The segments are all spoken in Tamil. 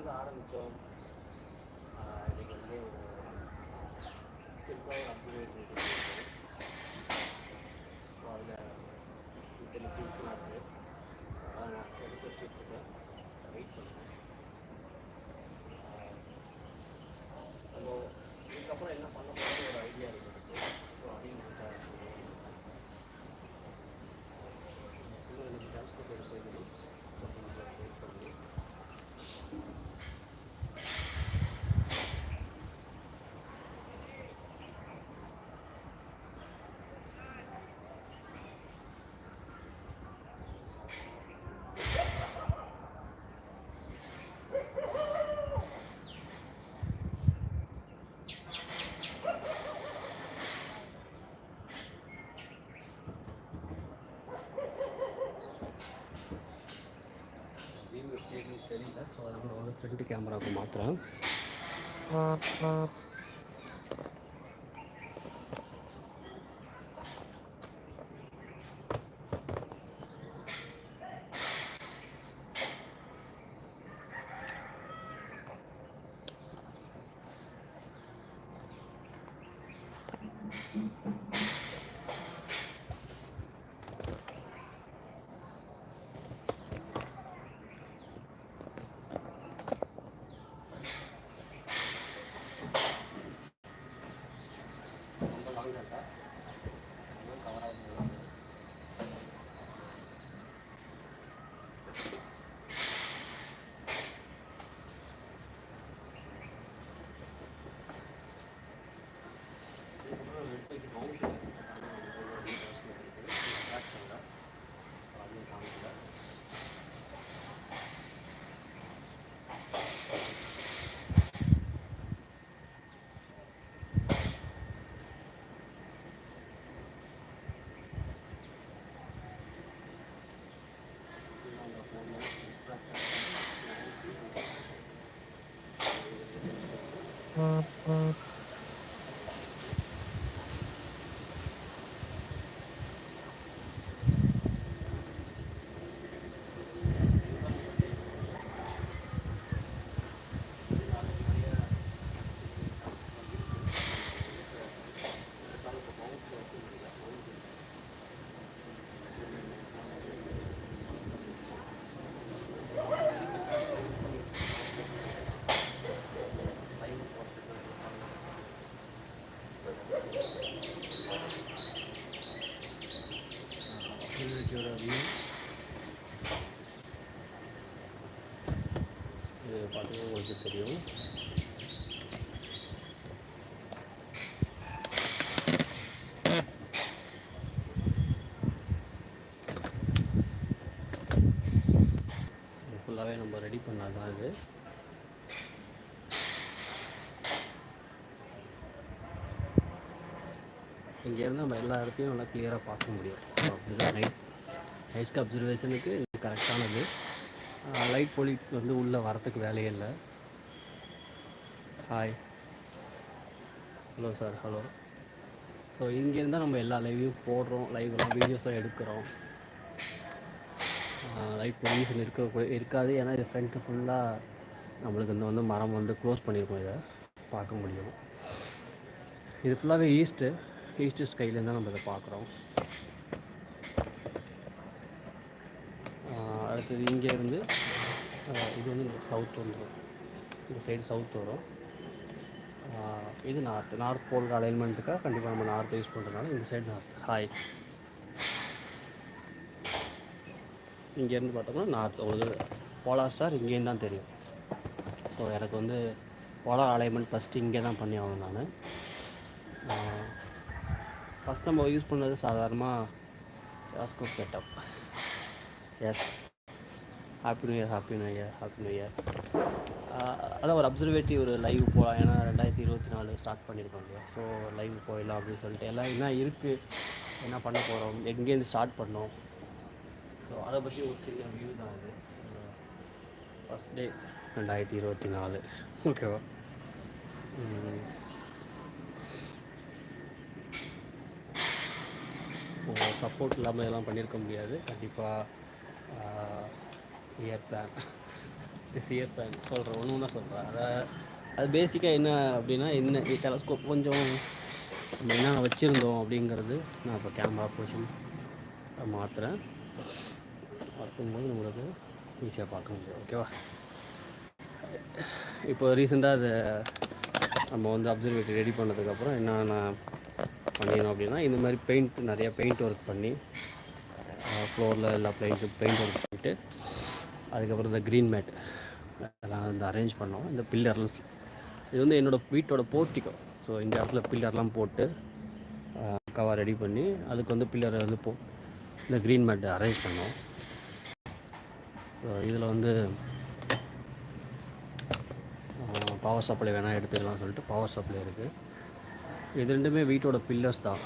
எங்கேருந்து ஆரம்பித்தோம். இன்றைக்கி வந்து சிம்பிளாக ஒரு அப்சர்வேஷன் கொடுத்துருக்கோம். ஸோ அதில் சில திங்ஸ்லாம் இருக்குது. அதான் நான் எடுத்து வச்சுட்ருக்கேன். வெயிட் பண்ணுறேன். நம்ம இதுக்கப்புறம் என்ன பண்ண போகிறது ஒரு ஐடியா இருக்குது. ஸோ அதையும் இன்னும் டிரான்ஸ்போர்ட் எடுத்து வைக்கணும். ஸோ கொஞ்சம் வெயிட் பண்ணி தெரியல. ஸோ அதனால் வந்து ஃப்ரண்ட் கேமராவுக்கு மாற்றுறேன். ரொம்ப லாங் இல்லை, ரொம்ப கவர் ஆகுது. வியூ இது பார்த்தீங்கன்னா உங்களுக்கு தெரியும். ஃபுல்லாகவே நம்ம ரெடி பண்ணாதான் இது. இங்கேருந்து நம்ம எல்லா இடத்தையும் நல்லா கிளியராக பார்க்க முடியும். நைட் அப்சர்வேஷனுக்கு இது கரெக்டானது. லைட் பொலிட் வந்து உள்ளே வரத்துக்கு வேலையே இல்லை. Hi, hello sir, hello. So இங்கேருந்து நம்ம எல்லா லைவையும் போடுறோம், லைவெல்லாம் வீடியோஸாக எடுக்கிறோம். லைட் பொல்யூஷன் இருக்காது, ஏன்னா இது ஃப்ரண்ட்டு ஃபுல்லாக நம்மளுக்கு இந்த வந்து மரம் வந்து க்ளோஸ் பண்ணியிருக்கோம். இதை பார்க்க முடியும். இது ஃபுல்லாகவே ஈஸ்ட்டு ஸ்கைலேருந்து தான் நம்ம இதை பார்க்குறோம். அடுத்தது இங்கேருந்து இது வந்து சவுத் வந்துடும், இந்த சைடு சவுத் வரும். இது நார்த் போல் அலைன்மெண்ட்டுக்காக கண்டிப்பாக நம்ம நார்த் யூஸ் பண்ணுறதுனால இந்த சைடு நார்த். ஹாய், இங்கேருந்து பார்த்தோம்னா நார்த் ஒரு போலார் ஸ்டார் இங்கேருந்து தான் தெரியும். ஸோ எனக்கு வந்து போலார் அலைன்மெண்ட் ஃபஸ்ட்டு இங்கே தான் பண்ணி ஆகணும். நான் ஃபஸ்ட் நம்ம யூஸ் பண்ணது சாதாரணமாக ராஸ்கோப் setup. Yes, happy new year, happy new year, happy new year. அதான் ஒரு அப்சர்வேட்டிவ் ஒரு லைவ் போகலாம். ஏன்னா 2024 ஸ்டார்ட் பண்ணியிருக்கோம் இல்லையா. ஸோ லைவ் போயிடலாம் அப்படின்னு சொல்லிட்டு எல்லாம் என்ன இருக்குது, என்ன பண்ண போகிறோம், எங்கேருந்து ஸ்டார்ட் பண்ணோம், ஸோ அதை பற்றி ஒரு சின்ன வியூ தான் அது. First day 2024. ஓகேவா. சப்போர்ட் இல்லாமல் இதெல்லாம் பண்ணியிருக்க முடியாது. கண்டிப்பாக இயர் பிளான் இயர் பிளான் சொல்கிறேன், ஒன்று ஒன்றா சொல்கிறேன். அது பேசிக்காக என்ன அப்படின்னா, என்ன டெலஸ்கோப் கொஞ்சம் நம்ம என்ன வச்சுருந்தோம் அப்படிங்கிறது நான் இப்போ கேமரா பொசிஷன் மாற்றுறேன். மாற்றும்போது நம்மளுக்கு ஈஸியாக பார்க்க முடியும். ஓகேவா? இப்போ ரீசெண்டாக அதை நம்ம வந்து அப்சர்வேட்டரி ரெடி பண்ணதுக்கப்புறம் என்னென்ன பண்ணிடணும் அப்படின்னா, இந்த மாதிரி நிறையா பெயிண்ட் ஒர்க் பண்ணி ஃப்ளோரில் எல்லா பெயிண்ட் ஒர்க் பண்ணிவிட்டு, அதுக்கப்புறம் இந்த க்ரீன் மேட் எல்லாம் வந்து அரேஞ்ச் பண்ணோம். இந்த பில்லர்ஸ் இது வந்து என்னோடய வீட்டோட போர்ட்டிக்கோ. ஸோ இந்த இடத்துல பில்லர்லாம் போட்டு கவர் ரெடி பண்ணி அதுக்கு வந்து பில்லரை வந்து இந்த க்ரீன் மேட் அரேஞ்ச் பண்ணோம். ஸோ இதில் வந்து பவர் சப்ளை வேணால் எடுத்துக்கலாம் சொல்லிட்டு பவர் சப்ளை இருக்குது. இது ரெண்டுமே வீட்டோட பில்லர்ஸ் தான்.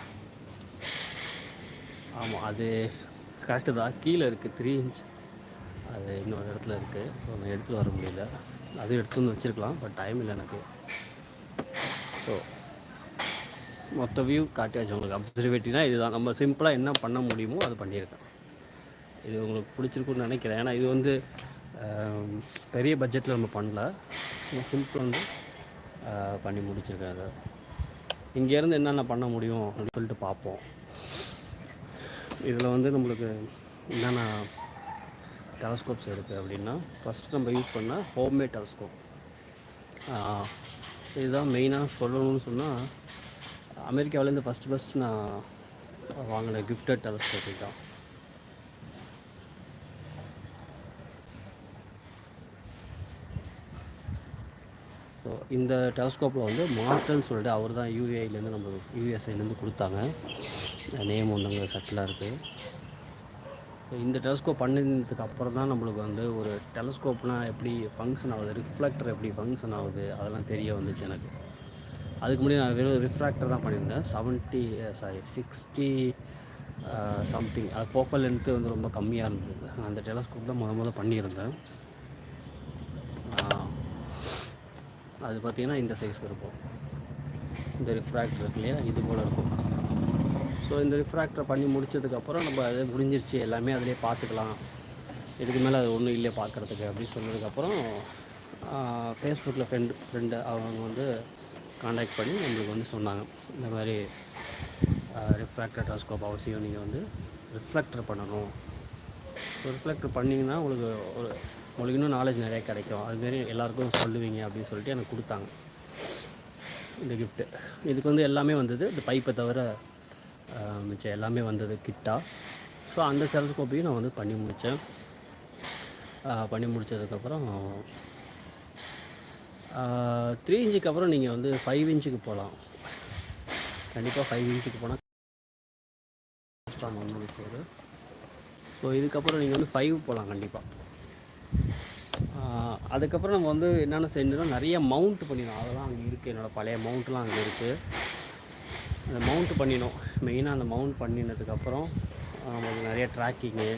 ஆமாம், அது கரெக்டு தான். கீழே இருக்குது 3 இன்ச், அது இன்னொரு இடத்துல இருக்குது. ஸோ நான் எடுத்துகிட்டு வர முடியல. அதுவும் எடுத்து வந்து வச்சுருக்கலாம், பட் டைம் இல்லை எனக்கு. ஸோ மொத்த வியூ காட்டியாச்சு உங்களுக்கு. அப்சர்வேட்டரினா இதுதான். நம்ம சிம்பிளாக என்ன பண்ண முடியுமோ அது பண்ணியிருக்கேன். இது உங்களுக்கு பிடிச்சிருக்குன்னு நினைக்கிறேன். ஏன்னா இது வந்து பெரிய பட்ஜெட்டில் நம்ம பண்ணல, சிம்பிள் வந்து பண்ணி முடிச்சிருக்கேன். அதை இங்கேருந்து என்னென்ன பண்ண முடியும் அப்படின்னு சொல்லிட்டு பார்ப்போம். இதில் வந்து நம்மளுக்கு என்னென்ன டெலஸ்கோப்ஸ் இருக்குது அப்படின்னா, ஃபஸ்ட்டு நம்ம யூஸ் பண்ண ஹோம்மேட் டெலஸ்கோப். இதுதான் மெயினாக சொல்லணும்னு சொன்னால், அமெரிக்காவிலேருந்து ஃபஸ்ட்டு நான் வாங்கின கிஃப்டட் டெலஸ்கோப் தான். ஸோ இந்த டெலஸ்கோப்பில் வந்து மார்டல்னு சொல்லிட்டு அவர் தான் யூஏலேருந்து நம்ம யூஎஸ்ஏலேருந்து கொடுத்தாங்க. நேம் ஒன்றுங்க சட்டிலாக இருக்குது. இந்த டெலஸ்கோப் பண்ணினதுக்கு அப்புறம் தான் நம்மளுக்கு வந்து ஒரு டெலஸ்கோப்னால் எப்படி ஃபங்க்ஷன் ஆகுது, ரிஃப்ளெக்டர் எப்படி ஃபங்க்ஷன் ஆகுது அதெல்லாம் தெரிய வந்துச்சு எனக்கு. அதுக்கு முன்னாடி நான் வெறும் ரிஃப்ராக்டர் தான் பண்ணியிருந்தேன். 60 சம்திங். அது ஃபோக்கல் லென்த்து வந்து ரொம்ப கம்மியாக இருந்தது. அந்த டெலஸ்கோப் தான் முதல் பண்ணியிருந்தேன். அது பார்த்திங்கன்னா இந்த சைஸ் இருக்கும். இந்த ரிஃப்ராக்டர் இருக்கு இல்லையா, இது போல் இருக்கும். ஸோ இந்த ரிஃப்ராக்டர் பண்ணி முடித்ததுக்கப்புறம் நம்ம அது முடிஞ்சிருச்சு, எல்லாமே அதிலே பார்த்துக்கலாம், இதுக்கு மேலே அது ஒன்றும் இல்லை பார்க்குறதுக்கு அப்படின்னு சொன்னதுக்கப்புறம் ஃபேஸ்புக்கில் ஃப்ரெண்டு அவங்க வந்து காண்டாக்ட் பண்ணி நம்மளுக்கு வந்து சொன்னாங்க, இந்த மாதிரி ரிஃப்ராக்டர் டெலஸ்கோப் அவசியம், நீங்கள் வந்து ரிஃப்ளெக்டர் பண்ணணும். ஸோ ரிஃப்ளெக்டர் பண்ணிங்கன்னா உங்களுக்கு இன்னும் நாலேஜ் நிறையா கிடைக்கும், அதுமாரி எல்லாேருக்கும் சொல்லுவீங்க அப்படின்னு சொல்லிட்டு எனக்கு கொடுத்தாங்க இந்த கிஃப்ட்டு. இதுக்கு வந்து எல்லாமே வந்தது, இந்த பைப்பை தவிர மிச்சம் எல்லாமே வந்தது கிட்டாக. ஸோ அந்த டெலஸ்கோப்பையும் நான் வந்து பண்ணி முடித்தேன். பண்ணி முடித்ததுக்கப்புறம் 3 இன்ச்சுக்கு அப்புறம் நீங்கள் வந்து 5 இன்ச்சுக்கு போகலாம். கண்டிப்பாக 5 இன்ச்சுக்கு போனால் கஷ்டம் ஒன்று. ஸோ இதுக்கப்புறம் நீங்கள் வந்து 5 போகலாம் கண்டிப்பாக. அதுக்கப்புறம் நம்ம வந்து என்னென்ன செஞ்சோன்னா, நிறைய மவுண்ட் பண்ணிடணும். அதெல்லாம் அங்கே இருக்குது, என்னோடய பழைய மவுண்ட்லாம் அங்கே இருக்குது. அந்த மவுண்ட் பண்ணினோம். மெயினாக அந்த மவுண்ட் பண்ணினதுக்கப்புறம் நமக்கு நிறைய ட்ராக்கிங்கு,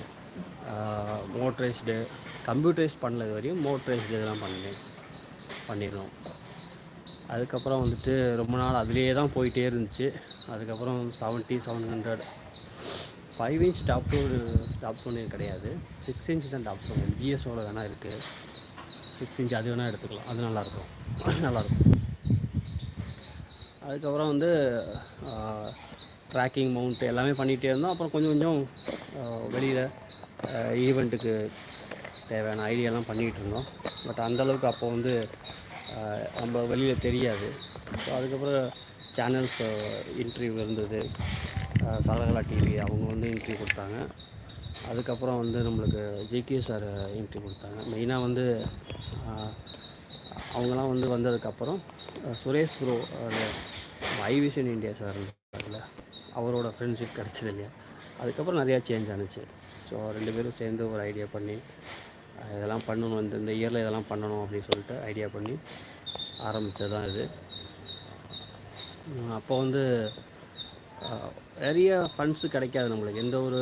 மோட்டரைஸ்டு, கம்ப்யூட்டரைஸ் பண்ணல இது வரையும், மோட்டரைஸ்டு இதெல்லாம் பண்ணிடணும். அதுக்கப்புறம் வந்துட்டு ரொம்ப நாள் அதிலே தான் போயிட்டே இருந்துச்சு. அதுக்கப்புறம் 700 5 இன்ச் டாப் சோனே கிடையாது, 6 இன்ச் தான் டாப் சோனே. ஜிஎஸோட வேணால் இருக்குது, 6 இன்ச் அது வேணால் எடுத்துக்கலாம், அது நல்லாயிருக்கும். அதுக்கப்புறம் வந்து ட்ராக்கிங் மவுண்ட் எல்லாமே பண்ணிகிட்டே இருந்தோம். அப்புறம் கொஞ்சம் வெளியில் ஈவெண்ட்டுக்கு தேவையான ஐடியாலாம் பண்ணிகிட்டு இருந்தோம். பட் அந்தளவுக்கு அப்போ வந்து நம்ம வெளியில் தெரியாது. ஸோ அதுக்கப்புறம் சேனல்ஸ் இன்டர்வியூ இருந்தது, சலகலா டிவி அவங்க வந்து இன்டர்வியூ கொடுத்தாங்க. அதுக்கப்புறம் வந்து நம்மளுக்கு ஜிகே சார் இன்டர்வியூ கொடுத்தாங்க. மெயினாக வந்து அவங்களாம் வந்து வந்ததுக்கப்புறம் சுரேஷ் ப்ரோ ஐவிஷன் இந்தியா சார் இருந்தார்ல, அவரோட ஃப்ரெண்ட்ஷிப் கிடச்சிது இல்லையா, அதுக்கப்புறம் நிறையா சேஞ்ச் ஆனிச்சு. ஸோ 2 பேரும் சேர்ந்து ஒரு ஐடியா பண்ணி இதெல்லாம் பண்ணணும், இந்த இயரில் இதெல்லாம் பண்ணணும் அப்படின்னு சொல்லிட்டு ஐடியா பண்ணி ஆரம்பித்தது தான் இது. அப்போ வந்து நிறைய ஃபண்ட்ஸு கிடைக்காது நம்மளுக்கு, எந்த ஒரு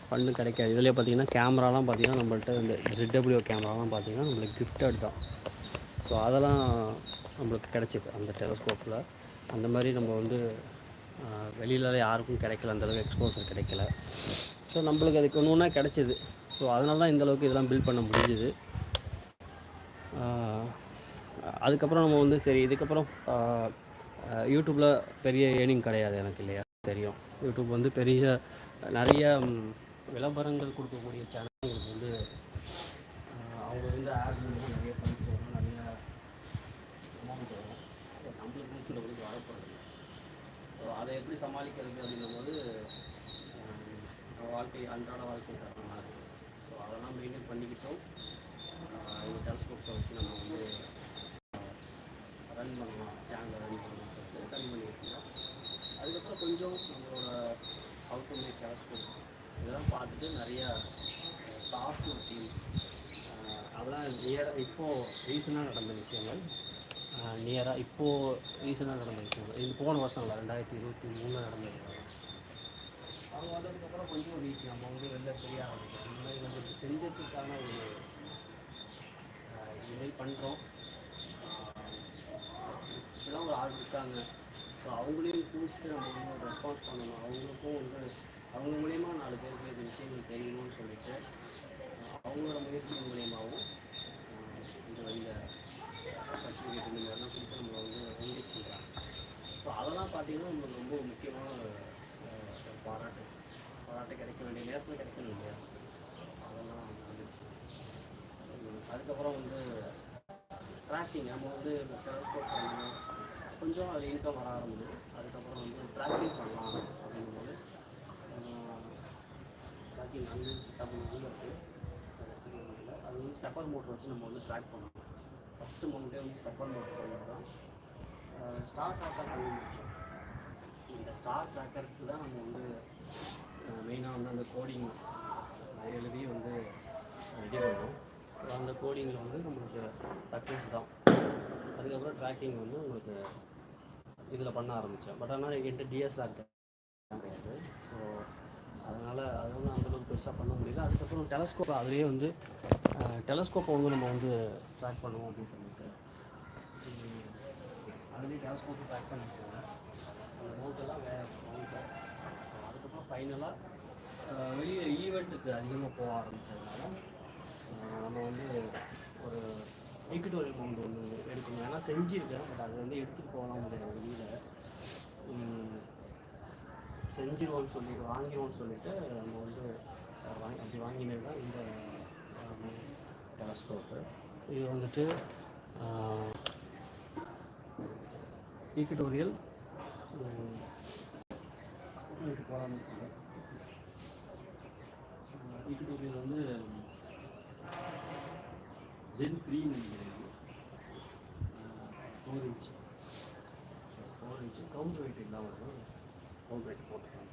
ஃபண்டும் கிடைக்காது. இதிலே பார்த்திங்கன்னா கேமராலாம் பார்த்திங்கன்னா நம்மள்ட்ட இந்த ZW கேமராலாம் பார்த்திங்கன்னா நம்மளுக்கு கிஃப்டட் தான். ஸோ அதெல்லாம் நம்மளுக்கு கிடச்சிது அந்த டெலஸ்கோப்பில். அந்த மாதிரி நம்ம வந்து வெளியில் யாருக்கும் கிடைக்கல, அந்தளவுக்கு எக்ஸ்போசர் கிடைக்கல. ஸோ நம்மளுக்கு அதுக்கு ஒன்று ஒன்றா கிடச்சிது. ஸோ அதனால தான் இந்தளவுக்கு இதெல்லாம் பில்ட் பண்ண முடிஞ்சுது. அதுக்கப்புறம் நம்ம வந்து சரி இதுக்கப்புறம் யூடியூப்பில் பெரிய ஏர்னிங் கிடையாது எனக்கு இல்லையா தெரியும். யூடியூப் வந்து பெரிய நிறைய விளம்பரங்கள் கொடுக்கக்கூடிய சேனல்களுக்கு வந்து அவங்க வந்து ஆட் மூலமாக நிறைய ஃபண்ட்ஸ் வரும், நிறைய அமௌண்ட் வரும். நம்மளுக்கு சில வந்து வரப்படுறது. ஸோ அதை எப்படி சமாளிக்கிறது அப்படிங்கும்போது வாழ்க்கை அன்றாட வாழ்க்கை தரமாக இருக்குது. ஸோ அதெல்லாம் மெயின்டைன் பண்ணிக்கிட்டோம். இந்த டெலஸ்கோப்ஸை வச்சு நம்ம வந்து ரன் பண்ணலாம், சேனலை ரன் பண்ணலாம் சொல்லிட்டு ரன் பண்ணியிருக்கோம். அதுக்கப்புறம் கொஞ்சம் நம்மளோட அவுட்டோமேட் டெலஸ்கோப் இதெல்லாம் பார்த்துட்டு நிறையா டாஸ் டீம் அதெல்லாம் இப்போது ரீசனாக நடந்த விஷயங்கள், இப்போது ரீசனாக நடந்த விஷயங்கள். இது போன வருஷம் இல்லை, 2023 நடந்த விஷயம். அவங்க வந்ததுக்கப்புறம் கொஞ்சம் ரீச் நம்ம வந்து வெளில தெரிய ஆரம்பிக்கும். இந்த மாதிரி வந்து செஞ்சதுக்கான ஒரு இதுமாரி பண்ணுறோம், இப்படிலாம் ஒரு ஆள் இருக்காங்க. ஸோ அவங்களையும் கூப்பிட்டு நம்ம வந்து ரெஸ்பான்ஸ் பண்ணணும். அவங்களுக்கும் வந்து அவங்க மூலயமா 4 பேருக்கு இந்த விஷயங்கள் தெரியணும்னு சொல்லிட்டு அவங்களோட முயற்சி மூலியமாகவும் இந்த வழியில் சர்டிஃபிகேட் இந்த மாதிரிலாம் கொடுத்து நம்மளை வந்து என்கேஜ் பண்ணுறாங்க. ஸோ அதெல்லாம் பார்த்திங்கன்னா நம்மளுக்கு ரொம்ப முக்கியமான பாராட்டு கிடைக்க வேண்டிய நேரத்தில் கிடைக்கணும் இல்லையா, அதெல்லாம் நடந்துச்சு. அதுக்கப்புறம் வந்து ட்ராக்கிங் நம்ம வந்து டெலஸ்கோப் பண்ணணும், கொஞ்சம் அது இன்கம் வர ஆரம்பிச்சு. அதுக்கப்புறம் வந்து ட்ராக்கிங் பண்ணலாம் அப்படிங்கும்போது ட்ராக்கிங் வந்து தமிழ் இருக்குது. அது வந்து ஸ்டெப்பர் மோட்டர் வச்சு நம்ம வந்து ட்ராக் பண்ணணும். ஃபஸ்ட்டு மவுண்டே வந்து ஸ்டெப்பர் மோட்டர் பண்ணி தான் ஸ்டார் ட்ராக்கர் பண்ணி முடிச்சோம். இந்த ஸ்டார் ட்ராக்கருக்கு தான் நம்ம வந்து மெயினாக வந்து அந்த கோடிங் எழுதி வந்து ரெடி பண்ணணும். அந்த கோடிங்கில் வந்து நம்மளுக்கு சக்ஸஸ் தான். அதுக்கப்புறம் ட்ராக்கிங் வந்து உங்களுக்கு இதில் பண்ண ஆரம்பித்தேன். பட் ஆனால் என்கிட்ட டிஎஸ்ஆர் கிடையாது. ஸோ அதனால் அது வந்து அந்தளவுக்கு பெருசாக பண்ண முடியல. அதுக்கப்புறம் டெலஸ்கோப் அதுலேயே வந்து டெலஸ்கோப்பை வந்து நம்ம வந்து ட்ராக் பண்ணுவோம் அப்படின்னு சொல்லிட்டு அதுலேயே டெலஸ்கோப்பை ட்ராக் பண்ணியிருக்காங்க. அந்த மவுண்டெல்லாம் வேறு மவுண்ட். அதுக்கப்புறம் ஃபைனலாக வெளியே ஈவெண்ட்டுக்கு அதிகமாக போக ஆரம்பித்ததுனால நம்ம வந்து ஒரு ஈக்குட்டோரியல் மவுண்ட் ஒன்று எடுக்கணும். ஏன்னா செஞ்சுருக்கேன், பட் அது வந்து எடுத்துகிட்டு போகலாம் முடியாது வெளியில். செஞ்சிருவோன்னு சொல்லிட்டு வாங்கிடுவோன்னு சொல்லிட்டு நம்ம வந்து அப்படி வாங்கினது தான் இந்த டெலஸ்கோப்பு. இது வந்துட்டு ஈக்குட்டோரியல் ஈக்குட்டோரியல் வந்து ஜென் 3 நினைக்கிறேன். 4 இன்ச்சு கவுண்ட் வெயிட் இல்லாமல் இருக்கும். கவுண்ட் வெயிட் போட்டுக்கலாம்.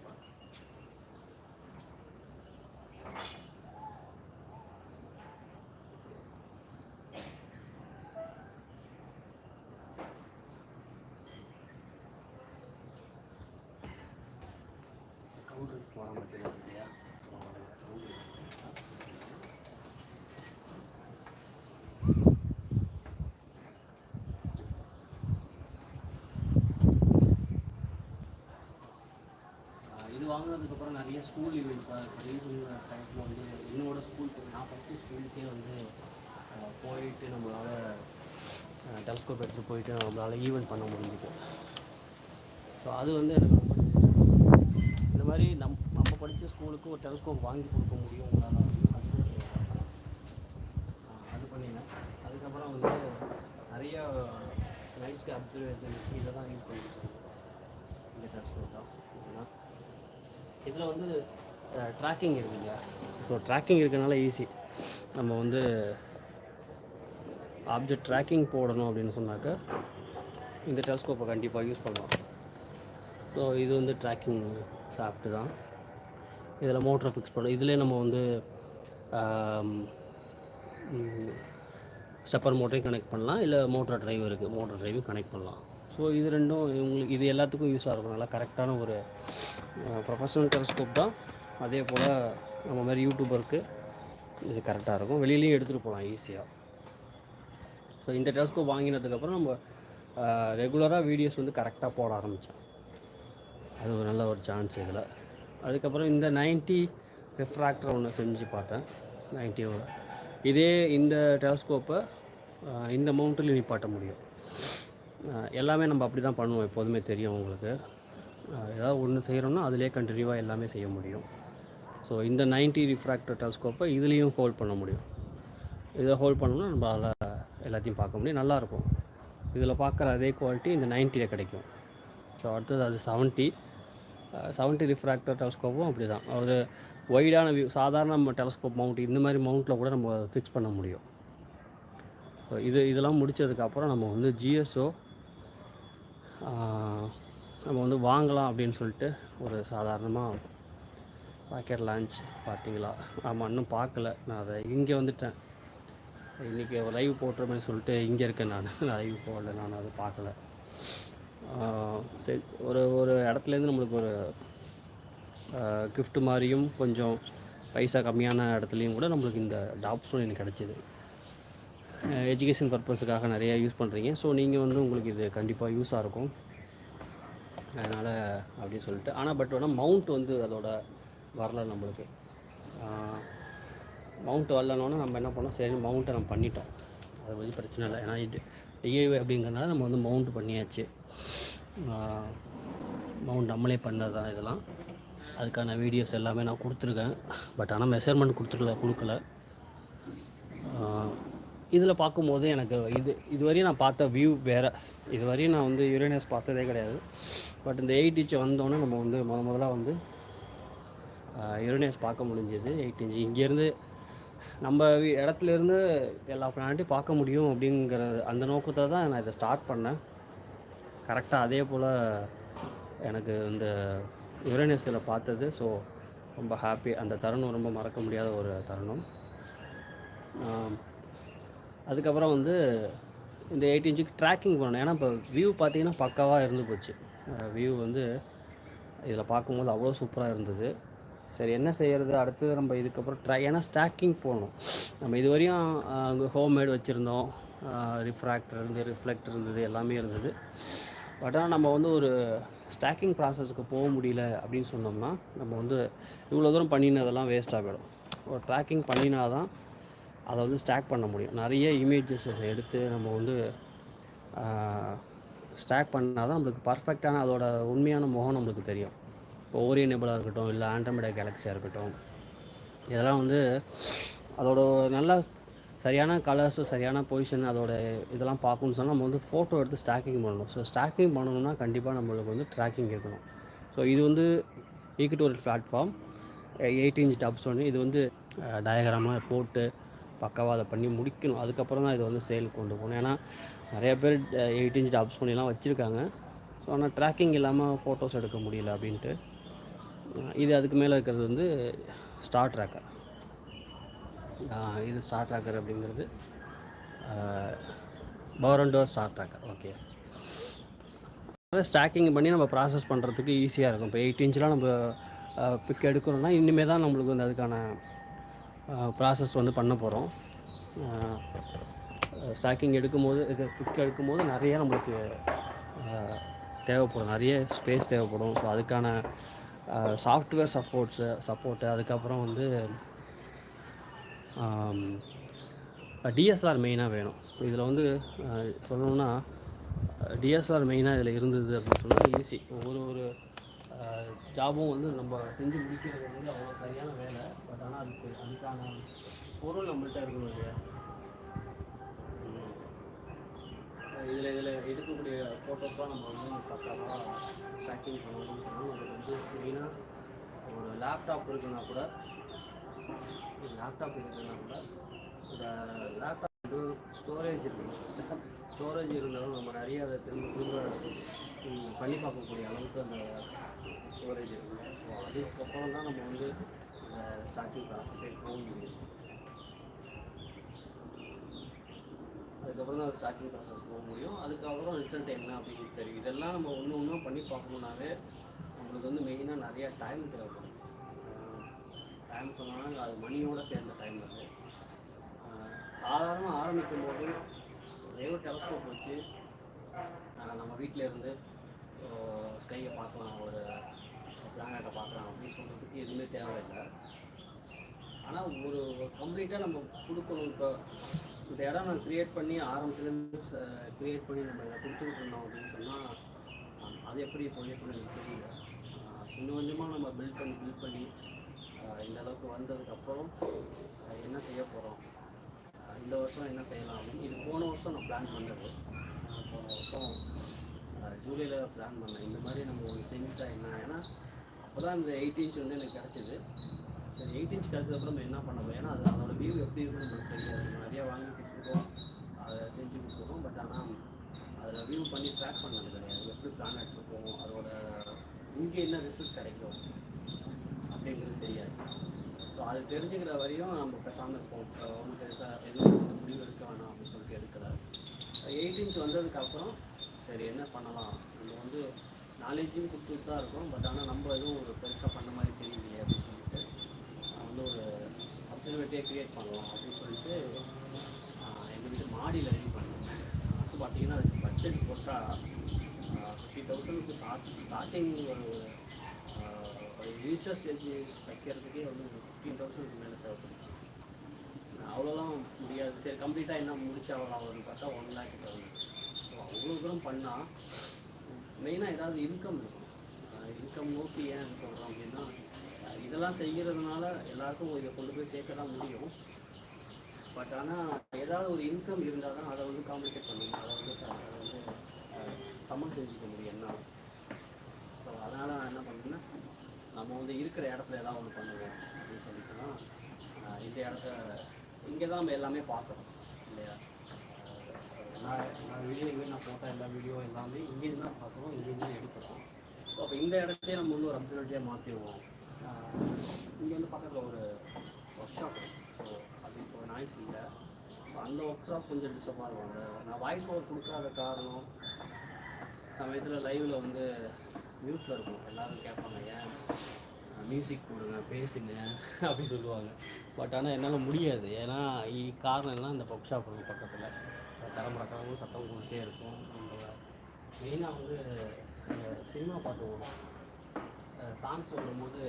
கவுண்ட் வெயிட் போட மாட்டேங்குது இல்லையா. இது வாங்கினதுக்கப்புறம் நிறைய ஸ்கூல் ஈவெண்ட் ரீசன் டைமில் வந்து என்னோடய ஸ்கூலுக்கு நான் படித்த ஸ்கூலுக்கே வந்து போயிட்டு நம்மளால் டெலஸ்கோப் எடுத்துகிட்டு போயிட்டு நம்மளால் ஈவெண்ட் பண்ண முடிஞ்சுது. ஸோ அது வந்து எனக்கு ரொம்ப இந்த மாதிரி நம்ம படித்த ஸ்கூலுக்கு ஒரு டெலஸ்கோப் வாங்கி கொடுக்க முடியும் உங்களால் அது பண்ணினேன். அதுக்கப்புறம் வந்து நிறைய நைட் ஸ்கை அப்சர்வேஷன் இதை தான் யூஸ் பண்ணியிருக்கேன். இந்த டெலஸ்கோப் தான் இதில் வந்து ட்ராக்கிங் இருக்குங்க. ஸோ ட்ராக்கிங் இருக்கிறதுனால ஈஸி. நம்ம வந்து ஆப்ஜெக்ட் ட்ராக்கிங் போடணும் அப்படின்னு சொன்னாக்க இந்த டெலஸ்கோப்பை கண்டிப்பாக யூஸ் பண்ணலாம். ஸோ இது வந்து ட்ராக்கிங் சாஃப்ட்டு தான். இதில் மோட்டரை ஃபிக்ஸ் பண்ணணும். இதிலே நம்ம வந்து ஸ்டெப்பர் மோட்டரையும் கனெக்ட் பண்ணலாம், இல்லை மோட்டர் டிரைவையும் கனெக்ட் பண்ணலாம். ஸோ இது ரெண்டும் உங்களுக்கு இது எல்லாத்துக்கும் யூஸாக இருக்கும். நல்லா கரெக்டான ஒரு ப்ரொஃபஷனல் டெலஸ்கோப் தான். அதே போல் நம்ம மாதிரி யூடியூபருக்கு இது கரெக்டாக இருக்கும். வெளியிலையும் எடுத்துகிட்டு போகலாம் ஈஸியாக. ஸோ இந்த டெலஸ்கோப் வாங்கினதுக்கப்புறம் நம்ம ரெகுலராக வீடியோஸ் வந்து கரெக்டாக போட ஆரம்பித்தேன். அது ஒரு நல்ல ஒரு சான்ஸ் இதில். அதுக்கப்புறம் இந்த 90 ரெஃப்ராக்டர் ஒன்று செஞ்சு பார்த்தேன். 90 இதே இந்த டெலஸ்கோப்பை இந்த மவுண்ட்டில் நிப்பாட்ட முடியும். எல்லாமே நம்ம அப்படி தான் பண்ணுவோம், எப்போதுமே தெரியும் உங்களுக்கு. ஏதாவது ஒன்று செய்கிறோன்னா அதிலே கண்டினியூவாக எல்லாமே செய்ய முடியும். ஸோ இந்த 90 ரிஃப்ராக்டர் டெலஸ்கோப்பை இதுலேயும் ஹோல்ட் பண்ண முடியும். இதை ஹோல்ட் பண்ணோம்னா நம்மளால் எல்லாத்தையும் பார்க்க முடியும், நல்லாயிருக்கும். இதில் பார்க்குற அதே குவாலிட்டி இந்த 90ல் கிடைக்கும். ஸோ அடுத்தது அது 70 ரிஃப்ராக்டர் டெலஸ்கோப்பும் அப்படி தான். ஒரு ஒய்டான வியூ, சாதாரண நம்ம டெலஸ்கோப் மவுண்ட் இந்த மாதிரி மவுண்ட்டில் கூட நம்ம ஃபிக்ஸ் பண்ண முடியும். ஸோ இதெல்லாம் முடித்ததுக்கப்புறம் நம்ம வந்து ஜிஎஸ்ஓ நம்ம வந்து வாங்கலாம் அப்படின்னு சொல்லிட்டு ஒரு சாதாரணமாக ராக்கெட் லான்ச் பார்த்தீங்களா? ஆமாம், இன்னும் பார்க்கல. நான் அதை இங்கே வந்துட்டேன். இன்றைக்கி லைவ் போட்டுற சொல்லிட்டு இங்கே இருக்கேன். நான் லைவ் போடல, நான் அதை பார்க்கல. சரி, ஒரு இடத்துலேருந்து நம்மளுக்கு ஒரு கிஃப்ட் மாதிரியும் கொஞ்சம் பைசா கம்மியான இடத்துலையும் கூட நம்மளுக்கு இந்த ஆப்ஷன் எனக்கு கிடச்சிது. எஜுகேஷன் பர்பஸுக்காக நிறையா யூஸ் பண்ணுறீங்க. ஸோ நீங்கள் வந்து உங்களுக்கு இது கண்டிப்பாக யூஸாக இருக்கும். அதனால் அப்படின்னு சொல்லிட்டு, ஆனால் பட் வேணால் மவுண்ட் வந்து அதோட வரல நம்மளுக்கு. மவுண்ட் வரலனோன்னா நம்ம என்ன பண்ணோம், சரி மவுண்ட்டை நம்ம பண்ணிட்டோம், அது பற்றி பிரச்சனை இல்லை. ஏன்னா டிஐவி அப்படிங்கிறதுனால நம்ம வந்து மவுண்ட் பண்ணியாச்சு. மவுண்ட் நம்மளே பண்ணது தான் இதெல்லாம். அதுக்கான வீடியோஸ் எல்லாமே நான் கொடுத்துருக்கேன். பட் ஆனால் மெஷர்மெண்ட் கொடுக்கல. இதில் பார்க்கும்போது எனக்கு இதுவரையும் நான் பார்த்த வியூ வேறு. இதுவரையும் நான் வந்து யுரேனஸ் பார்த்ததே கிடையாது. பட் இந்த 8 இன்ச் வந்தோன்னே நம்ம வந்து முதல்ல வந்து யுரேனஸ் பார்க்க முடிஞ்சது. 8 இன்ச் இங்கேருந்து நம்ம இடத்துலேருந்து எல்லா பிளானட்டையும் பார்க்க முடியும் அப்படிங்கிற அந்த நோக்கத்தை தான் நான் இதை ஸ்டார்ட் பண்ணேன். கரெக்டாக அதே போல் எனக்கு இந்த யுரேனஸில் பார்த்தது. ஸோ ரொம்ப ஹாப்பி. அந்த தருணம் ரொம்ப மறக்க முடியாத ஒரு தருணம். அதுக்கப்புறம் வந்து இந்த 8 இன்ச்சுக்கு ட்ராக்கிங் பண்ணணும். ஏன்னா இப்போ வியூ பார்த்தீங்கன்னா பக்காவாக இருந்து போச்சு. வியூ வந்து இதில் பார்க்கும்போது அவ்வளோ சூப்பராக இருந்தது. சரி, என்ன செய்கிறது அடுத்தது நம்ம இதுக்கப்புறம் ஏன்னா ஸ்டாக்கிங் போகணும். நம்ம இதுவரையும் அங்கே ஹோம்மேட் வச்சுருந்தோம், ரிஃப்ளெக்டர் இருந்தது, எல்லாமே இருந்தது. பட் ஆனால் நம்ம வந்து ஒரு ஸ்டாக்கிங் ப்ராசஸுக்கு போக முடியல அப்படின்னு சொன்னோம்னா நம்ம வந்து இவ்வளோ தூரம் பண்ணினதெல்லாம் வேஸ்ட்டாக போயிடும். ஒரு ட்ராக்கிங் பண்ணினா தான் அதை வந்து ஸ்டாக் பண்ண முடியும். நிறைய இமேஜஸை எடுத்து நம்ம வந்து ஸ்டாக் பண்ணால் தான் நம்மளுக்கு பர்ஃபெக்டான அதோட உண்மையான முகம் நம்மளுக்கு தெரியும். இப்போ ஓரியன் நெபுலா இருக்கட்டும், இல்லை ஆண்ட்ரோமேடா கேலக்ஸியாக இருக்கட்டும், இதெல்லாம் வந்து அதோட நல்லா சரியான கலர்ஸு, சரியான பொசிஷன், அதோட இதெல்லாம் பார்க்கணுன்னு சொன்னால் நம்ம வந்து ஃபோட்டோ எடுத்து ஸ்டாக்கிங் பண்ணணும். ஸோ ஸ்டாக்கிங் பண்ணணும்னா கண்டிப்பாக நம்மளுக்கு வந்து ட்ராக்கிங் இருக்கணும். ஸோ இது வந்து ஈக்விட்டோரியல் பிளாட்ஃபார்ம் 8 இன்ச் டப்ஸ் இது வந்து டயக்ராமாக போட்டு பக்காவாக அதை பண்ணி முடிக்கணும். அதுக்கப்புறம் தான் இது வந்து சேலுக்கு கொண்டு போகணும். ஏன்னா நிறைய பேர் 8 இன்ச் டாப்ஸ் பண்ணிலாம் வச்சுருக்காங்க. ஸோ ஆனால் ட்ராக்கிங் இல்லாமல் ஃபோட்டோஸ் எடுக்க முடியல அப்படின்ட்டு. இது அதுக்கு மேலே இருக்கிறது வந்து ஸ்டார் ட்ராக்கர். இது ஸ்டார் ட்ராக்கர் அப்படிங்கிறது பவரண்டோ ஸ்டார் ட்ராக்கர். ஓகே, ஸ்டாக்கிங் பண்ணி நம்ம ப்ராசஸ் பண்ணுறதுக்கு ஈஸியாக இருக்கும். இப்போ 8 இன்ச்லாம் நம்ம பிக் எடுக்கிறோன்னா இனிமேல் தான் நம்மளுக்கு வந்து அதுக்கான ப்ராசஸ் வந்து பண்ண போகிறோம். ஸ்டாக்கிங் எடுக்கும்போது பிக் எடுக்கும்போது நிறைய நம்மளுக்கு தேவைப்படும், நிறைய ஸ்பேஸ் தேவைப்படும். ஸோ அதுக்கான சாஃப்ட்வேர் சப்போர்ட்டு, அதுக்கப்புறம் வந்து டிஎஸ்எல்ஆர் மெயினாக வேணும். இதில் வந்து சொல்லணுன்னா டிஎஸ்எல்ஆர் மெயினாக இதில் இருந்தது அப்படின்னு சொன்னால் ஈஸி. ஒரு ஜாபும் வந்து நம்ம செஞ்சு முடிக்கிறது வந்து அவ்வளோ சரியான வேலை. பட் ஆனால் அதுக்கான பொருள் நம்மள்கிட்ட இருக்கணும் இல்லையா? இதில் எடுக்கக்கூடிய ஃபோட்டோஸ்லாம் நம்ம வந்து பக்காவாக ஸ்டாக்கிங் பண்ணணும்னு சொன்னால் அதுக்கு வந்து மெயினாக ஒரு லேப்டாப் இருக்குன்னா கூட இந்த லேப்டாப் வந்து ஸ்டோரேஜ் இருக்கணும். ஸ்டோரேஜ் இருந்தாலும் நம்ம நிறைய அதை திரும்ப பண்ணி பார்க்கக்கூடிய அளவுக்கு அந்த ஸ்டோரேஜ் இருக்கணும். ஸோ அதுக்கப்புறம் தான் நம்ம வந்து ஸ்டாக்கிங் ப்ராசஸே போக முடியும். அதுக்கப்புறம் தான் ஸ்டாக்கிங் ப்ராசஸ் போக முடியும். அதுக்கப்புறம் ரிசல்ட் என்ன அப்படின்னு தெரியும். இதெல்லாம் நம்ம ஒன்று ஒன்றும் பண்ணி பார்க்கணுன்னாவே நம்மளுக்கு வந்து மெயினாக நிறையா டைம் தேவைப்படும். டைம் சொன்னாலும் அது மணியோடு சேர்ந்த டைம் வந்து சாதாரணமாக ஆரம்பிக்கும் போது ஒரே ஒரு டெலஸ்கோப் வச்சு நம்ம வீட்டில் இருந்து ஸ்கையை பார்க்கலாம், ஒரு பிளானட்டை பார்க்கலாம் அப்படின்னு சொல்கிறதுக்கு எதுவுமே தேவையில்லை. ஆனால் ஒரு கம்ப்ளீட்டாக நம்ம கொடுக்கணும். இப்போ இந்த இடம் நான் க்ரியேட் பண்ணி ஆரம்பத்துலேருந்து க்ரியேட் பண்ணி நம்ம இதை கொடுத்துக்கிட்டு இருந்தோம் அப்படின்னு சொன்னால் அது எப்படி போயிருக்குன்னு எனக்கு தெரியல. கொஞ்சம் கொஞ்சமாக நம்ம பில்ட் பண்ணி இந்த அளவுக்கு வந்ததுக்கப்புறம் என்ன செய்ய போகிறோம், இந்த வருஷம் என்ன செய்யலாம் அப்படின்னு. இது போன வருஷம் நான் பிளான் பண்ணது. போன வருஷம் ஜூலையில் பிளான் பண்ணேன். இந்த மாதிரி நம்ம ஒன்று செஞ்சுட்டா என்ன, ஏன்னா அப்போ தான் இந்த 8 இன்ச் வந்து எனக்கு கிடச்சிது. சரி 8 இன்ச் கிடச்சதுக்கப்புறம் நம்ம என்ன பண்ண போகிறோம், ஏன்னா அது அதோட வியூ எப்படி இருக்குன்னு நம்மளுக்கு தெரியாது. நம்ம நிறையா வாங்கி கொடுத்துருக்கோம், அதை செஞ்சு கொடுத்துருக்கோம். பட் ஆனால் அதில் வியூ பண்ணி ட்ராக் பண்ணது கிடையாது. எப்படி பிளானட் இருக்கும், அதோட இங்கே என்ன ரிசல்ட் கிடைக்கும் அப்படிங்கிறது தெரியாது. ஸோ அது தெரிஞ்சுக்கிற வரையும் நம்ம பேசாமல் இருப்போம். ஒன்றும் பெருசாக எதுவும் முடிவு எடுக்க வேணாம் அப்படின்னு சொல்லிட்டு எடுக்கல. 8 இன்ச் வந்ததுக்கப்புறம் சரி என்ன பண்ணலாம், நம்ம வந்து நாலேஜும் கொடுத்துட்டு தான் இருக்கோம். பட் ஆனால் நம்ம எதுவும் ஒரு பெருசாக பண்ண மாதிரி தெரியலையே அப்படின்னு சொல்லிட்டு வந்து ஒரு அப்சர்வேட்டியாக க்ரியேட் பண்ணலாம் அப்படின்னு சொல்லிட்டு எங்கள் வீட்டு மாடியில் ரெடி பண்ணேன். அப்போ பார்த்தீங்கன்னா அதுக்கு பட்ஜெட் போட்டால் 50,000க்கு ஸ்டார்டிங் ஒரு ரிசர்ச் ஸ்டேஜ் வைக்கிறதுக்கே வந்து 15,000க்கு மேலே தேவைப்படுச்சு. அவ்வளோலாம் முடியாது. சரி கம்ப்ளீட்டாக என்ன முடிச்சாகலாம் வரும்னு பார்த்தா 1 lakh தரும். ஸோ அவ்வளோ தூரம் பண்ணால் மெயினாக ஏதாவது இன்கம் இருக்கும். இன்கம் நோக்கி ஏன் சொல்கிறோம் அப்படின்னா, இதெல்லாம் செய்கிறதுனால எல்லாருக்கும் இதை கொண்டு போய் சேர்க்க தான் முடியும். பட் ஆனால் ஏதாவது ஒரு இன்கம் இருந்தால் தான் அதை வந்து காம்ப்ளிகேட் பண்ணணும், அதை வந்து சமன் செஞ்சுக்க முடியும் என்ன. ஸோ அதனால் நான் என்ன பண்ணுறேன்னா, நம்ம வந்து இருக்கிற இடத்துல ஏதாவது ஒன்று பண்ணுவோம் அப்படின்னு சொல்லிட்டுனா இந்த இடத்த இங்கே தான் நம்ம எல்லாமே பார்க்குறோம் இல்லையா. நான் வீடியோ நான் போட்ட எல்லா வீடியோ எல்லாமே இங்கேருந்து தான் பார்க்குறோம், இங்கேருந்து தான் எடுக்கிறோம். ஸோ அப்போ இந்த இடத்தையே நம்ம வந்து ஒரு அப்சர்வேட்டியாக மாற்றிடுவோம். இங்கே வந்து பக்கத்தில் ஒரு ஒர்க் ஷாப் இருக்குது. ஸோ அது இப்போ நாய்ஸ் இல்லை. ஸோ அந்த ஒர்க் ஷாப் கொஞ்சம் டிஸ்டர்பாக இருக்கும். நான் வாய்ஸ் ஓவர் கொடுக்காத காரணம், சமயத்தில் லைவில் வந்து மியூட்டில் இருக்கும். எல்லோரும் கேட்பாங்க ஏன் மியூசிக் போடுங்க பேசுங்க அப்படின்னு சொல்லுவாங்க. பட் ஆனால் என்னால் முடியாது. ஏன்னா காரணம் எல்லாம் இந்த ஒர்க் ஷாப் இருக்கும் பக்கத்தில். தலைமுறைக்காகவும் சத்தம் கொடுத்தே இருக்கும். நம்ம மெயினாக வந்து சினிமா பாட்டு ஓடும், சாங்ஸ் ஓடும்போது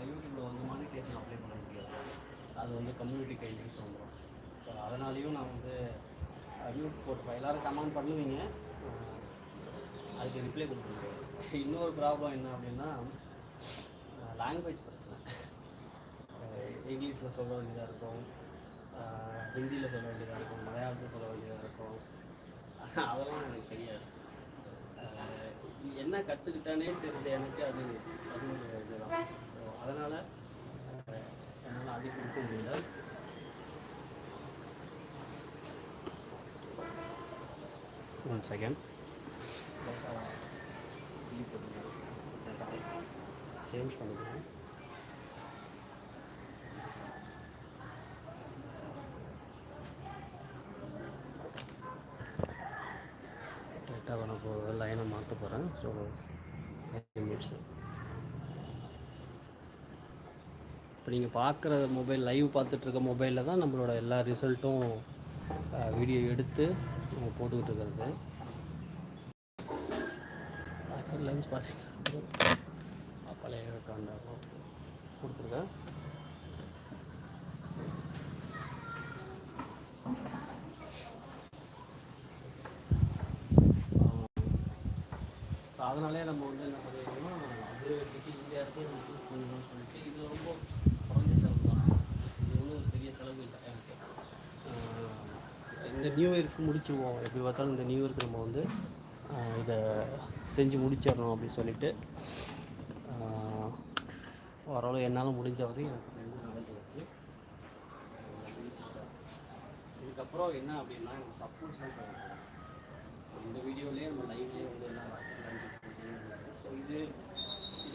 யூடியூப்பில் வந்து மானிட்டேஷன் அப்ளை பண்ண முடியாது. அது வந்து கம்யூனிட்டி கைட்ஸ் வந்துடும். ஸோ அதனாலேயும் நான் வந்து மியூட் போட்டுப்பேன். எல்லோரும் கமெண்ட் பண்ணுவீங்க, அதுக்கு ரிப்ளை கொடுக்க முடியாது. இன்னொரு ப்ராப்ளம் என்ன அப்படின்னா லாங்குவேஜ் பிரச்சனை. இங்கிலீஷில் சொல்ல வேண்டியதாக இருக்கும், ஹிந்தியில் சொல்ல வேண்டியதாக இருக்கும், மலையாளத்தில் சொல்ல வேண்டியதாக இருக்கும். அதெல்லாம் எனக்கு தெரியாது. என்ன கற்றுக்கிட்டானே தெரிஞ்ச எனக்கு அது ஒரு இதுதான். ஸோ அதனால் என்னால் அதிகம் கொடுக்க முடியல. ஒன் செகண்ட் சேஞ்ச் பண்ணிக்கிறேன். டேட்டாவை நான் இப்போ லைனை மாற்ற போகிறேன். ஸோ இப்போ நீங்கள் பார்க்குற மொபைல், லைவ் பார்த்துட்ருக்க மொபைலில் தான் நம்மளோட எல்லா ரிசல்ட்டும் வீடியோ எடுத்து நம்ம போட்டுக்கிட்டு இருக்கிறது. லைவ்ஸ் பார்த்தீங்கன்னா பழைய காண்டாகும் கொடுத்துருக்கேன். அதனாலே நம்ம வந்து என்ன பண்ணிடுறோம்னா அப்சர்வேட்டரிக்கு இந்த இடத்தையும் நம்ம யூஸ் பண்ணணும்னு சொல்லிட்டு, இது ரொம்ப குறைஞ்ச செலவு தான். இது வந்து ஒரு பெரிய செலவு இல்லை எனக்கு. இந்த நியூ இயருக்கு முடிச்சுடுவோம், எப்படி பார்த்தாலும் இந்த நியூ இயருக்கு நம்ம வந்து இதை செஞ்சு முடிச்சிடணும் அப்படின்னு சொல்லிட்டு ஓரளவு என்னால் முடிஞ்ச வரையும் எனக்கு ரெண்டு நடந்து வச்சு இதுக்கப்புறம் என்ன அப்படின்னா எனக்கு சப்போர்ட்ஸ் தான் தேவைப்படும். இந்த வீடியோலேயே நம்ம லைவ்லேயே வந்து என்ன ஸோ இதை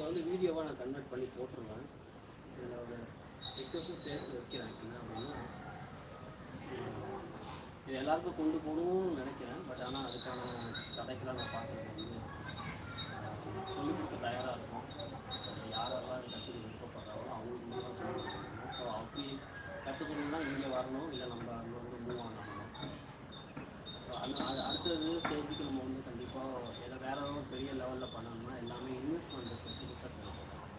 வந்து வீடியோவாக நான் கன்வெர்ட் பண்ணி போட்டுருவேன். இதில் ஒரு ரிக்வஸ்ட்டும் சேர்த்து வைக்கிறேன். என்ன அப்படின்னா இது எல்லாருக்கும் கொண்டு போகணும்னு நினைக்கிறேன். பட் ஆனால் அதுக்கான கதைக்கெல்லாம் நான் பார்க்குறது வந்து சொல்லிக் கொடுக்க தயாராக இருக்கும். யாரெல்லாம் கற்றுக்க விருப்பப்படுறாங்களோ அவங்களுக்கு மூலம் சொல்லிக் கொடுக்கணும். ஸோ அப்படி கற்றுக்கணும்னா இங்கே வரணும், இல்லை நம்ம அங்கே வந்து மூவ் ஆகணும். ஸோ அது அடுத்தது ஸ்டேஜுக்கு நம்ம வந்து கண்டிப்பாக எதை வேற ஒரு பெரிய லெவலில் பண்ணணும்னா எல்லாமே இன்வெஸ்ட்மெண்ட் புதுசாக தேவைப்படும்.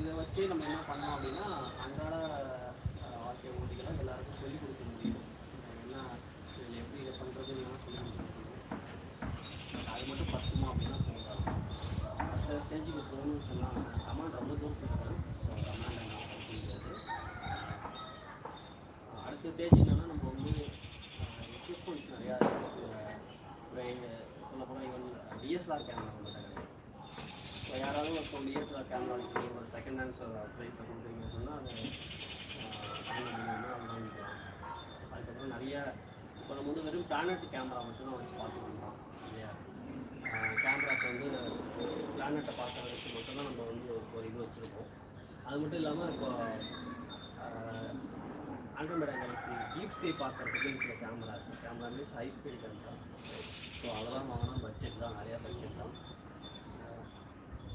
இதை வச்சு நம்ம என்ன பண்ணோம் அப்படின்னா அன்றாட வாழ்க்கை ஓடி ஸ்டேஜ் என்னென்னா நம்ம வந்து எக்யூப்மெண்ட்ஸ் நிறையா சொல்லப்போனால் ஈவன் டிஎஸ்ஆர் கேமரா வந்துட்டாங்க. இப்போ யாராலும் இப்போ டிஎஸ்ஆர் கேமரா வச்சு ஒரு செகண்ட் ஹேண்ட்ஸ் ப்ரைஸை கொடுக்குறீங்கன்னு சொன்னால் அது வாங்கிக்கலாம். அதுக்கப்புறம் நிறைய இப்போ நம்ம வந்து வெறும் பிளானட் கேமரா மட்டும்தான் வச்சு பார்த்துக்கலாம் இல்லையா. கேமராஸ் வந்து பிளானட்டை பார்க்குறதுக்கு மட்டும்தான் நம்ம வந்து ஒரு இது வச்சுருக்கோம். அது மட்டும் இல்லாமல் இப்போ ஆண்ட்ராய்டு கேலக்ஸி டீப் ஸ்பேஸ் பார்க்குறதுக்கு சில கேமரா இருக்குது. Camera means high speed camera. So அதெல்லாம் வாங்கினா பட்ஜெட் தான், நிறையா பட்ஜெட் தான்.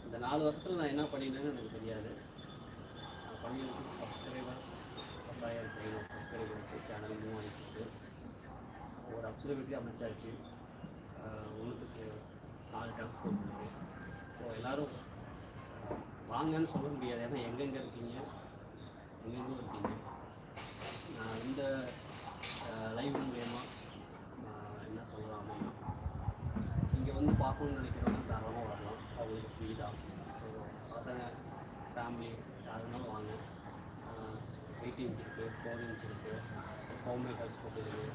இந்த 4 வருஷத்தில் நான் என்ன பண்ணினேன்னு எனக்கு தெரியாது. நான் பண்ணினதுக்கு சப்ஸ்கிரைபர் 10,500 சப்ஸ்கிரைபருக்கு சேனல் மூவ் ஆகிட்டு ஒரு அப்சர்வேட்டரி அமைச்சாச்சு. ஒன்றுத்துக்கு 4 டெலஸ்கோப் இருக்குது. ஸோ எல்லோரும் வாங்கன்னு சொல்ல முடியாது, ஏன்னா எங்கெங்கே இருக்கீங்க, எங்கெங்கே இருக்கீங்க. நான் இந்த லைவ் மூலயமா என்ன சொல்கிறேன் அப்படின்னா, இங்கே வந்து பார்க்கணுன்னு நினைக்கிறவங்க தாராளமாக வரலாம், அவங்களுக்கு ஃப்ரீ தான். ஸோ பசங்க ஃபேமிலி யார் வேணாலும் வாங்க. 8 இன்ச் இருக்குது, 4 இன்ச் இருக்குது, ஹோம் மேக்கர்ஸ் போட்டுருக்கு.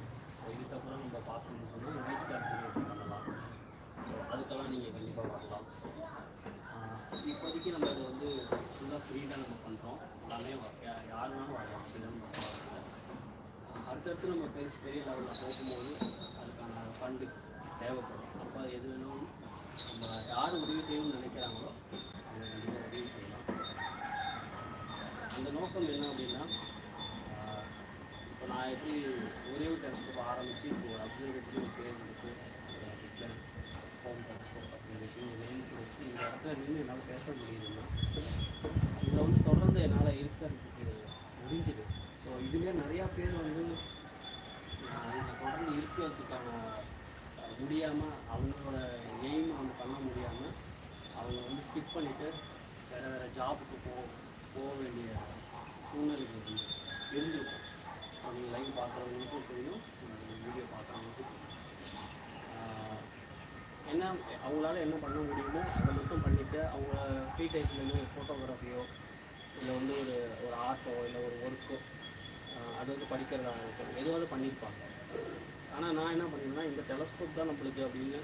இதுக்கப்புறம் நம்ம பார்க்கணுன்னு சொன்னால் மேட்ச் கார்ட் சீரியஸ் பண்ணலாம். ஸோ அதுக்கெல்லாம் நீங்கள் கண்டிப்பாக வரலாம். இப்போதைக்கு நம்ம இதை வந்து ஃபுல்லாக ஃப்ரீடாக நம்ம பண்ணுறோம். எல்லாமே யார் வேணாலும் வரலாம், அப்படின்னு நம்ம அடுத்தடுத்து நம்ம பெரிய லெவலில் போகும்போது அதுக்கான ஃபண்டு தேவைப்படும். அப்போ எது வேணும் நம்ம யார் உதவி செய்யணும்னு நினைக்கிறாங்களோ அவங்க கண்டிப்பாக உதவி செய்யலாம். அந்த நோக்கம் என்ன அப்படின்னா, இப்போ நான் எப்படி ஒரே ஒரு டெலஸ்கோப் ஆரம்பித்து இப்போ ஒரு அப்சர்வேட்டரி ஒரு பேர் இருக்குது, ஹோம் டெலஸ்கோப் அப்படின்னு நேம் வச்சு இந்த இடத்துல நின்று என்னால் பேச முடியுதுன்னா இதில் வந்து தொடர்ந்து என்னால் இருக்கிறதுக்கு முடிஞ்சுது. ஸோ இதுவே நிறையா பேர் வந்து இதை தொடர்ந்து இருக்கிறதுக்கான முடியாமல் அவங்களோட எய்ம் அவங்க பண்ண முடியாமல் அவங்க வந்து ஸ்கிப் பண்ணிவிட்டு வேறு ஜாபுக்கு போக வேண்டிய சூழ்நிலைகள் வந்து இருந்திருக்கும். அவங்க லைவ் பார்க்குறவங்களுக்கும் தெரியும், வீடியோ பார்க்குறவங்களுக்கும் என்ன அவங்களால என்ன பண்ண முடியுமோ அதை மட்டும் பண்ணிவிட்டு அவங்க ஃப்ரீ டைப்லேருந்து ஃபோட்டோகிராஃபியோ இல்லை வந்து ஒரு ஆர்ட்டோ இல்லை ஒரு ஒர்க்கோ அது வந்து படிக்கிறதாக இருக்கும், எதுவாவது பண்ணியிருப்பாங்க. ஆனால் நான் என்ன பண்ணியிருந்தேன்னா, இந்த டெலஸ்கோப் தான் நம்மளுக்கு அப்படின்னு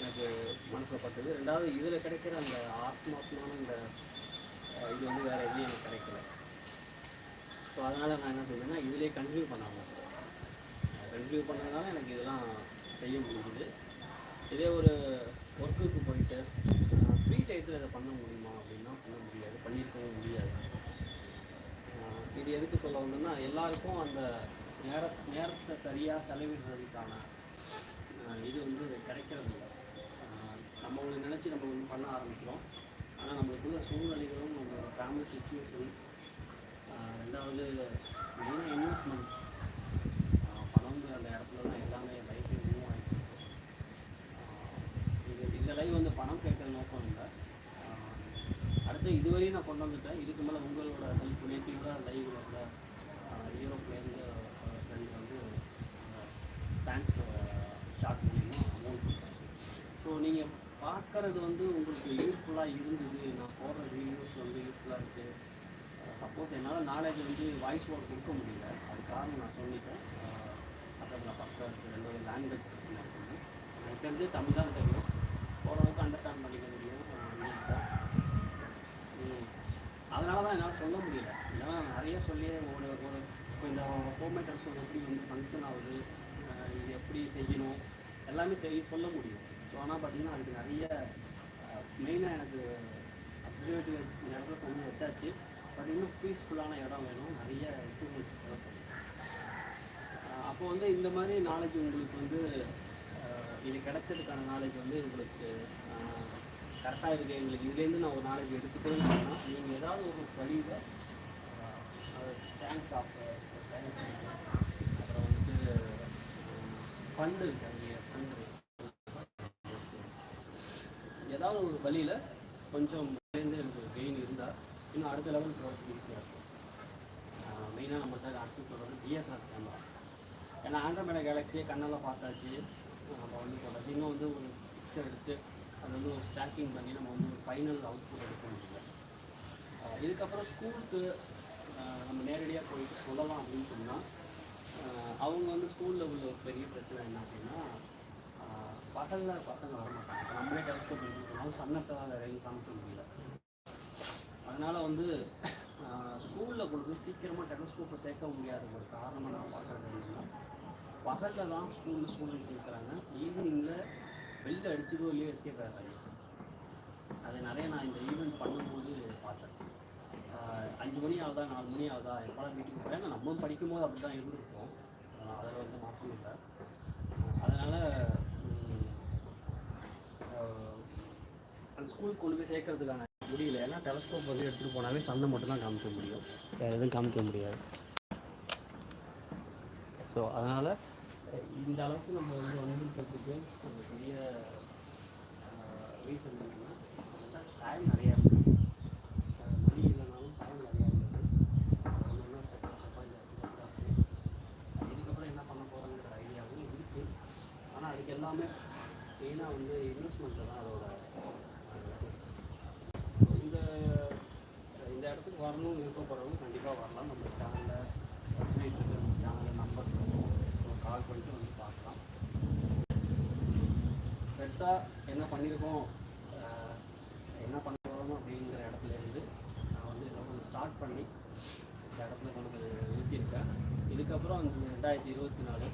எனக்கு மனசில் பட்டது. ரெண்டாவது இதில் கிடைக்கிற அந்த ஆத்மாத்மான இந்த இது வந்து வேறு எதுவும் எனக்கு கிடைக்கல. ஸோ அதனால் நான் என்ன செய்வேன்னா இதிலே கன்டினியூ பண்ணாமல் கன்டினியூ பண்ணதுனால எனக்கு இதெல்லாம் செய்ய முடிஞ்சுது. இதே ஒரு ஒர்க்குக்கு போயிட்டு ஃப்ரீ டைத்தில் இதை பண்ண முடியுமா அப்படின்னா பண்ண முடியாது, பண்ணியிருக்கவும் முடியாது. இது எதுக்கு சொல்ல வந்தோம்னா, எல்லாருக்கும் அந்த நேரத்தை சரியாக செலவிடுறதுக்கான இது வந்து கிடைக்கிறது இல்லை. நம்ம ஒன்று நினச்சி நம்ம ஒன்று பண்ண ஆரம்பிக்கிறோம். ஆனால் நம்மளுக்குள்ள சூழ்நிலைகளும் நம்மளோட ஃபேமிலி சுச்சுவேஷன், ரெண்டாவது மெயினாக இன்வெஸ்ட்மெண்ட், பணம்ங்கிற அந்த இடத்துல தான் எல்லாமே லைஃபே மூவ் ஆகிட்டு. இந்த லைவ் வந்து பணம் கேட்குற நோக்கம் இல்லை. அடுத்து இதுவரையும் நான் கொண்டு வந்துட்டேன். இதுக்கு மேலே உங்களோட ஹெல்ப் நேற்று கூட லைவ் யூரோப்லேருந்து ஃப்ரெண்ட் வந்து தேங்க்ஸ் ஸ்டார்ட் பண்ணிங்கன்னா அமௌண்ட் கொடுத்தாங்க. ஸோ நீங்கள் பார்க்குறது வந்து உங்களுக்கு யூஸ்ஃபுல்லாக இருந்தது, நான் போடுற வீடியோஸ் வந்து யூஸ்ஃபுல்லாக இருக்குது. சப்போஸ் என்னால் நாலேஜ் வந்து வாய்ஸ் ஓவர் கொடுக்க முடியல, அது காரணம் நான் சொல்லிட்டேன். பக்கத்தில் பக்கம் 2 லாங்குவேஜ் பிரச்சனை இருக்குது. எனக்கு தெரிஞ்சு தமிழ் தான் தெரியும், ஓரளவுக்கு அண்டர்ஸ்டாண்ட் பண்ணிக்க முடியும் இங்கிலீஷாக. அதனால தான் என்னால் சொல்ல முடியல. ஏன்னா நிறைய சொல்லி இப்போ இந்த ஹோம் மேக்கர்ஸ் எப்படி வந்து ஃபங்க்ஷன் ஆகுது, இது எப்படி செய்யணும் எல்லாமே சொல்ல முடியும். ஸோ ஆனால் பார்த்திங்கன்னா அதுக்கு நிறைய மெயினாக எனக்கு அப்சர்வேட்டிவ் இடத்துல கொண்டு வச்சாச்சு. பட் இன்னும் பீஸ்ஃபுல்லான இடம் வேணும், நிறைய எக்யூப்மெண்ட்ஸ் தேவைப்படும். அப்போ வந்து இந்த மாதிரி நாலேஜ் உங்களுக்கு வந்து இது கிடைச்சதுக்கான நாலேஜ் வந்து உங்களுக்கு கரெக்டாக இருக்குது. எங்களுக்கு இதுலேருந்து நான் ஒரு நாலேஜ் எடுத்துக்கிட்டேன்னு சொன்னால் நீங்கள் ஏதாவது ஒரு வழியில் தேங்க்ஸ் ஆஃப் தேங்க்ஸ் இருக்குது. அப்புறம் வந்து ஃபண்டு இருக்குது, அங்கே ஃபண்டு ஏதாவது ஒரு வழியில் கொஞ்சம் எனக்கு கெயின் இருந்தால் இன்னும் அடுத்த லெவல் போகிறதுக்கு ஈஸியாக இருக்கும். மெயினாக நம்மகிட்ட அடுத்து சொல்கிறது டிஎஸ்ஆர் கேமரா. ஏன்னா ஆண்ட்ராய்டு கேலக்ஸியே கண்ணெல்லாம் பார்த்தாச்சு, நம்ம வந்து போட்டாச்சு. இன்னும் வந்து ஒரு பிக்சர் எடுத்து அது வந்து ஒரு ஸ்டாக்கிங் பண்ணி நம்ம வந்து ஒரு ஃபைனல் அவுட்புட் எடுக்க முடியல. இதுக்கப்புறம் ஸ்கூலுக்கு நம்ம நேரடியாக போயிட்டு சொல்லலாம் அப்படின்னு சொன்னால் அவங்க வந்து ஸ்கூலில் உள்ள ஒரு பெரிய பிரச்சனை என்ன அப்படின்னா, பகலில் பசங்க வரமாட்டாங்க. இப்போ நம்மளே டெலஸ்கோப் எடுத்துக்கணும், சன்னத்தை வேறு எங்கேயும் காமிக்க முடியல. அதனால் வந்து ஸ்கூலில் கொண்டு போய் சீக்கிரமாக டெலஸ்கோப்பை சேர்க்க முடியாத ஒரு காரணமாக நான் பார்க்குறது என்னென்னா, பகலில் தான் ஸ்டூடெண்ட்ஸ் இருக்கிறாங்க, ஈவினிங்கில் வெளில அடிச்சுக்கோ இல்லையோ எஸ்கேப் ஆகிறாங்க. அதை நிறைய நான் இந்த ஈவெண்ட் பண்ணும்போது பார்த்தேன். 5 மணி ஆகுதா 4 மணி ஆகுதா எப்போலாம் வீட்டுக்கு போகிறேன். நம்மளும் படிக்கும்போது அப்படி தான் இருந்திருக்கோம், அதில் வந்து மாற்றம் இல்லை. அதனால் அந்த ஸ்கூலுக்கு கொண்டு போய் சேர்க்கறதுக்கான முடியல. ஏன்னா டெலஸ்கோப் வந்து எடுத்துகிட்டு போனாவே சன்னை மட்டும் தான் காமிக்க முடியும், வேறு எதுவும் காமிக்க முடியாது. ஸோ அதனால் இந்த அளவுக்கு நம்ம வந்து வந்துருக்கிறதுக்கு ஒரு பெரிய ரீசன் என்னென்னா, டைம் நிறையா இருக்குது. மணி இல்லைனாலும் டைம் நிறையா இருக்குது. ஒன்றுனா ஸ்டெப்பாக இதுக்கப்புறம் என்ன பண்ண போகிறோங்கிற ஐடியாவும் இருக்குது. ஆனால் அதுக்கு எல்லாமே மெயினாக வந்து இன்வெஸ்ட்மெண்ட்டில் தான் அதோட இந்த இந்த இடத்துக்கு வரணும்னு விருப்பப்படுறவங்க கண்டிப்பாக வரலாம். நம்ம சேனலில் வெப்சைட் இருக்குது, நம்ம சேனலில் நம்பர்ஸ் இருக்கும், கால் பண்ணிட்டு வந்து பார்க்கலாம். பெருசாக என்ன பண்ணியிருக்கோம், என்ன பண்ண போகிறோம் அப்படிங்கிற இடத்துலேருந்து நான் வந்து கொஞ்சம் ஸ்டார்ட் பண்ணி இந்த இடத்துல கொண்டு நிறுத்தியிருக்கேன். இதுக்கப்புறம் அந்த 2024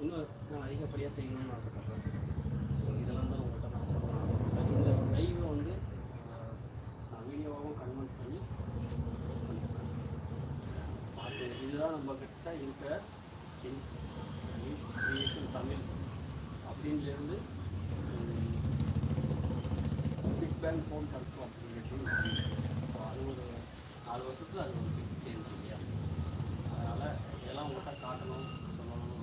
இன்னும் நான் அதிகப்படியாக செய்யணும்னு ஆசைப்பட்றேன். இதெல்லாம் தான் உங்கள்கிட்ட நான் சொல்லணும்னு ஆசைப்பட்றேன். இந்த லைவை வந்து நான் வீடியோவாகவும் கன்வெர்ட் பண்ணி போஸ்ட் பண்ணியிருக்கேன். அது இதுதான் நம்ம கிட்ட இருக்கிற கிரியேஷன் தமிழ் அப்படின்லேருந்து பிக் பேங் ஃபோன் கல்ச்சர் அப்படிங்கிறது. ஸோ அது ஒரு 4 வருஷத்தில் அது ஒரு பிக் சேஞ்ச் இல்லையா. அதனால் இதெல்லாம் உங்கள்கிட்ட காட்டணும்.